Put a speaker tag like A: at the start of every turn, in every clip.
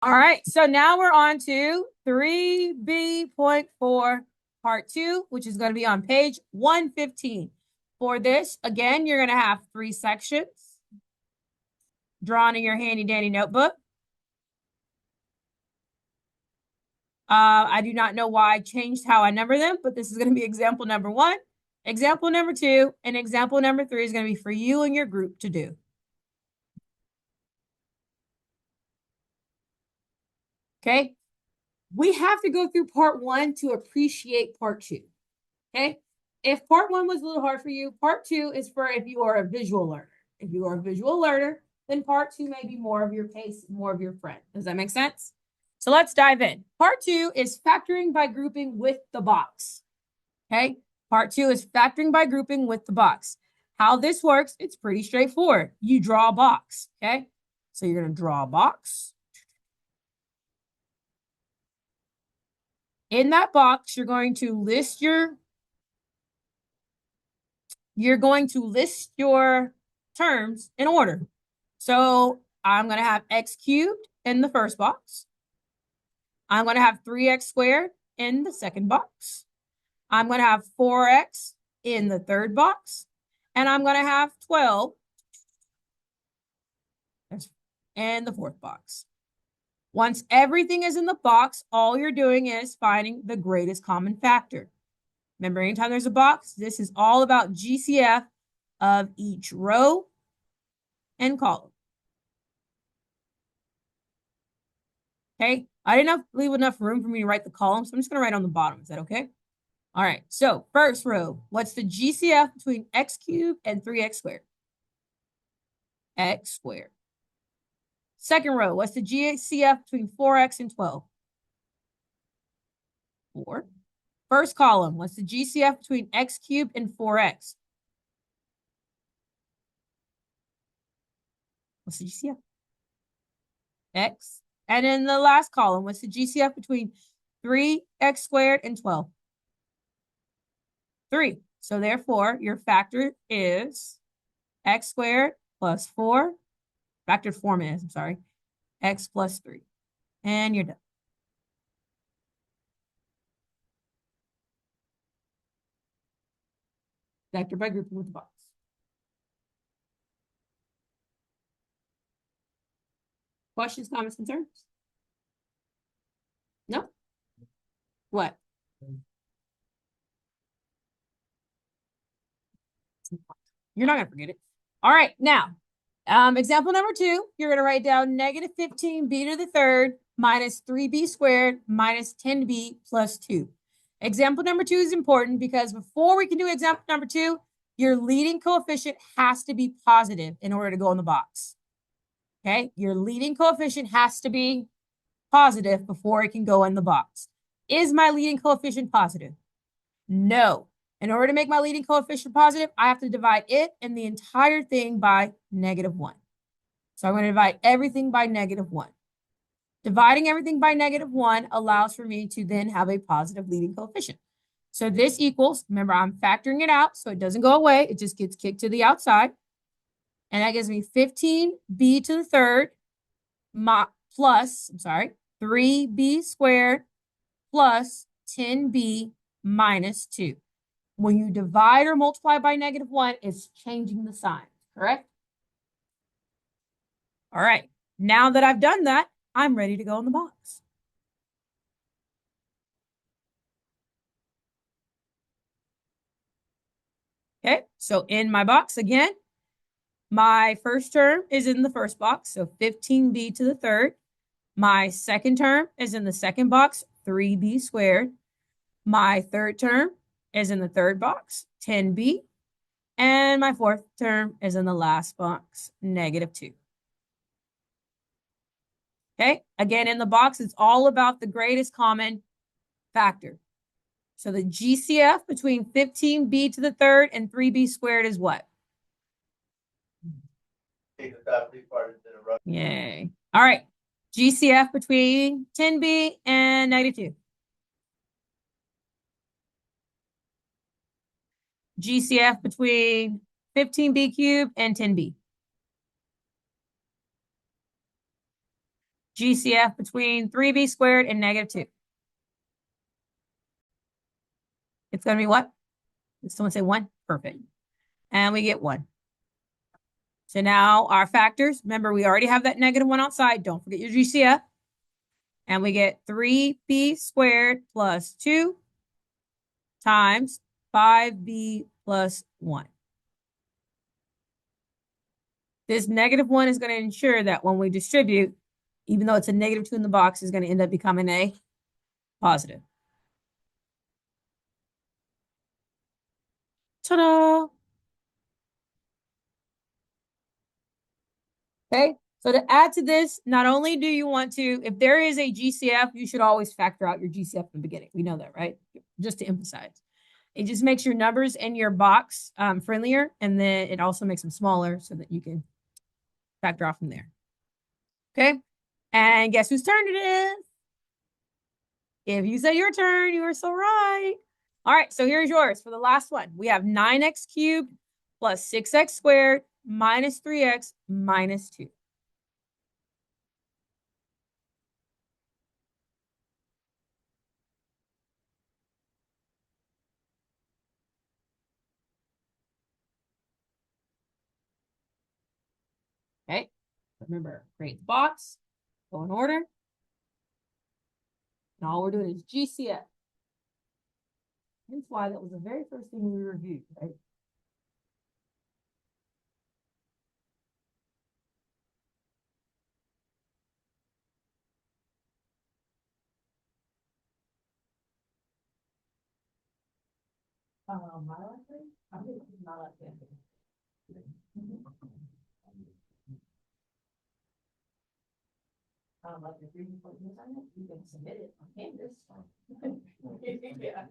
A: All right, so now we're on to 3B.4 part 2, which is going to be on page 115. For this, again, you're going to have 3 sections drawn in your handy dandy notebook. I do not know why I changed how I number them, but this is going to be example number 1, example number 2, and example number 3 is going to be for you and your group to do. Okay? We have to go through part 1 to appreciate part 2. Okay? If part 1 was a little hard for you, part 2 is for if you are a visual learner. If you are a visual learner, then part 2 may be more of your pace, more of your friend. Does that make sense? So let's dive in. Part 2 is factoring by grouping with the box. Okay? Part 2 is factoring by grouping with the box. How this works, it's pretty straightforward. You draw a box. Okay? So you're going to draw a box. In that box, you're going to list your terms in order. So I'm going to have x cubed in the first box. I'm going to have 3x squared in the second box. I'm going to have 4x in the third box. And I'm going to have 12 in the fourth box. Once everything is in the box, all you're doing is finding the greatest common factor. Remember, anytime there's a box, this is all about GCF of each row and column. Okay, I didn't leave enough room for me to write the column, so I'm just going to write on the bottom. Is that okay? All right, so first row, what's the GCF between x cubed and 3x squared? X squared. Second row, what's the GCF between 4x and 12? 4. First column, what's the GCF between x cubed and 4x? What's the GCF? X. And in the last column, what's the GCF between 3x squared and 12? 3. So therefore, your factor is x squared plus 4. Factored form is, I'm sorry, x plus 3. And you're done. Factor by grouping with the box. Questions, comments, concerns? No? What? You're not going to forget it. All right, now, example number 2, you're going to write down negative 15b to the third minus 3b squared minus 10b plus 2. Example number 2 is important because before we can do example number 2, your leading coefficient has to be positive in order to go in the box. Okay, your leading coefficient has to be positive before it can go in the box. Is my leading coefficient positive? No. In order to make my leading coefficient positive, I have to divide it and the entire thing by -1. So I'm going to divide everything by -1. Dividing everything by -1 allows for me to then have a positive leading coefficient. So this equals, remember, I'm factoring it out, so it doesn't go away. It just gets kicked to the outside. And that gives me 15b to the third plus 3b squared plus 10b minus 2. When you divide or multiply by -1, it's changing the sign, correct? All right, now that I've done that, I'm ready to go in the box. Okay, so in my box again, my first term is in the first box, so 15b to the third. My second term is in the second box, 3b squared. My third term is in the third box, 10b. And my fourth term is in the last box, -2. Okay, again, in the box, it's all about the greatest common factor. So the GCF between 15b to the third and 3b squared is what? Yay. All right, GCF between 10b and -2. GCF between 15b cubed and 10b. GCF between 3b squared and -2? It's going to be what? Did someone say 1? Perfect. And we get 1. So now our factors, remember, we already have that -1 outside. Don't forget your GCF. And we get 3b squared plus 2 times 5b plus 1. This -1 is going to ensure that when we distribute, even though it's a -2 in the box, is going to end up becoming a positive. Ta-da! Okay, so to add to this, not only do you want to, if there is a GCF, you should always factor out your GCF in the beginning. We know that, right? Just to emphasize. It just makes your numbers in your box friendlier, and then it also makes them smaller so that you can factor off from there. Okay, and guess whose turn it is? If you say your turn, you are so right. All right, so here's yours for the last one. We have 9x cubed plus 6x squared minus 3x minus 2. Okay, remember, create the box, go in order. And all we're doing is GCF. That's why that was the very first thing we reviewed, right? My last name? I think it's my last name. Like if you're putting this on it, you can submit it on Canvas. Yeah.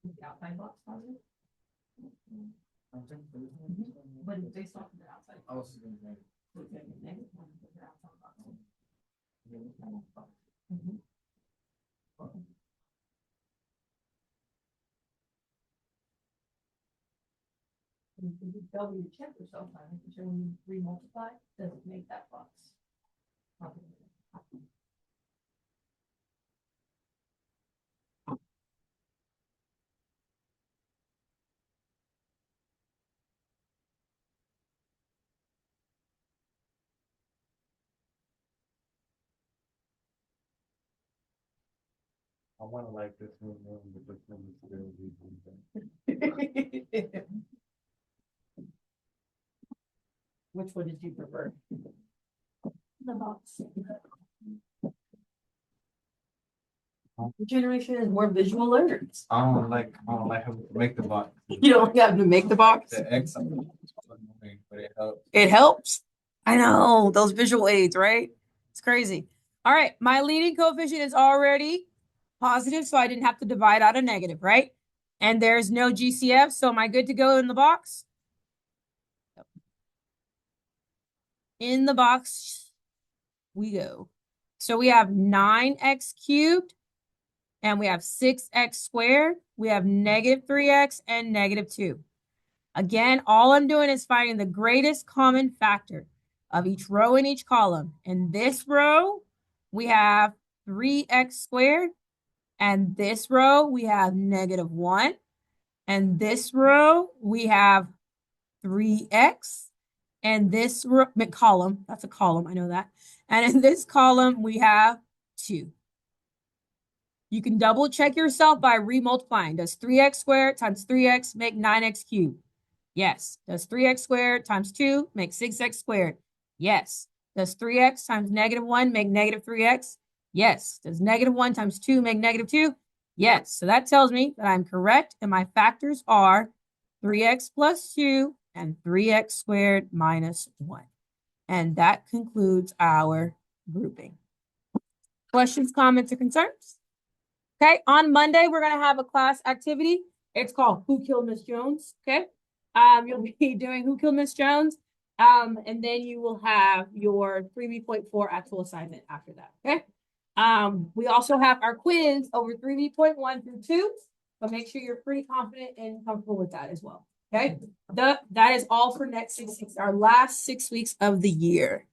A: The outside box positive? But it's based off of the outside. I was going to negative one for the outside box. If you double check yourself, I think sure when you remultiply, does it make that box?
B: I want to like this one more, but this one is still.
A: Which one did you prefer? The box. Your generation is more visual learners.
B: I don't like how to make the box.
A: You don't have to make the box.
B: The X, but it helps.
A: It helps. I know those visual aids, right? It's crazy. All right, my leading coefficient is already positive, so I didn't have to divide out a negative, right? And there's no GCF, so am I good to go in the box? In the box we go. So we have 9x cubed, and we have 6x squared. We have -3x and -2. Again, all I'm doing is finding the greatest common factor of each row in each column. In this row, we have 3x squared. And this row, we have -1. And this row, we have 3x. And this column, that's a column, I know that. And in this column, we have 2. You can double check yourself by remultiplying. Does 3x squared times 3x make 9x cubed? Yes. Does 3x squared times 2 make 6x squared? Yes. Does 3x times -1 make -3x? Yes. Does -1 times 2 make -2? Yes. So that tells me that I'm correct, and my factors are 3x plus 2 and 3x squared minus 1. And that concludes our grouping. Questions, comments, or concerns? Okay, on Monday, we're going to have a class activity. It's called Who Killed Miss Jones? Okay, you'll be doing Who Killed Miss Jones? And then you will have your 3B.4 actual assignment after that, okay? We also have our quiz over 3B.1 through 2. but make sure you're pretty confident and comfortable with that as well. Okay, that is all for next 6 weeks, our last 6 weeks of the year.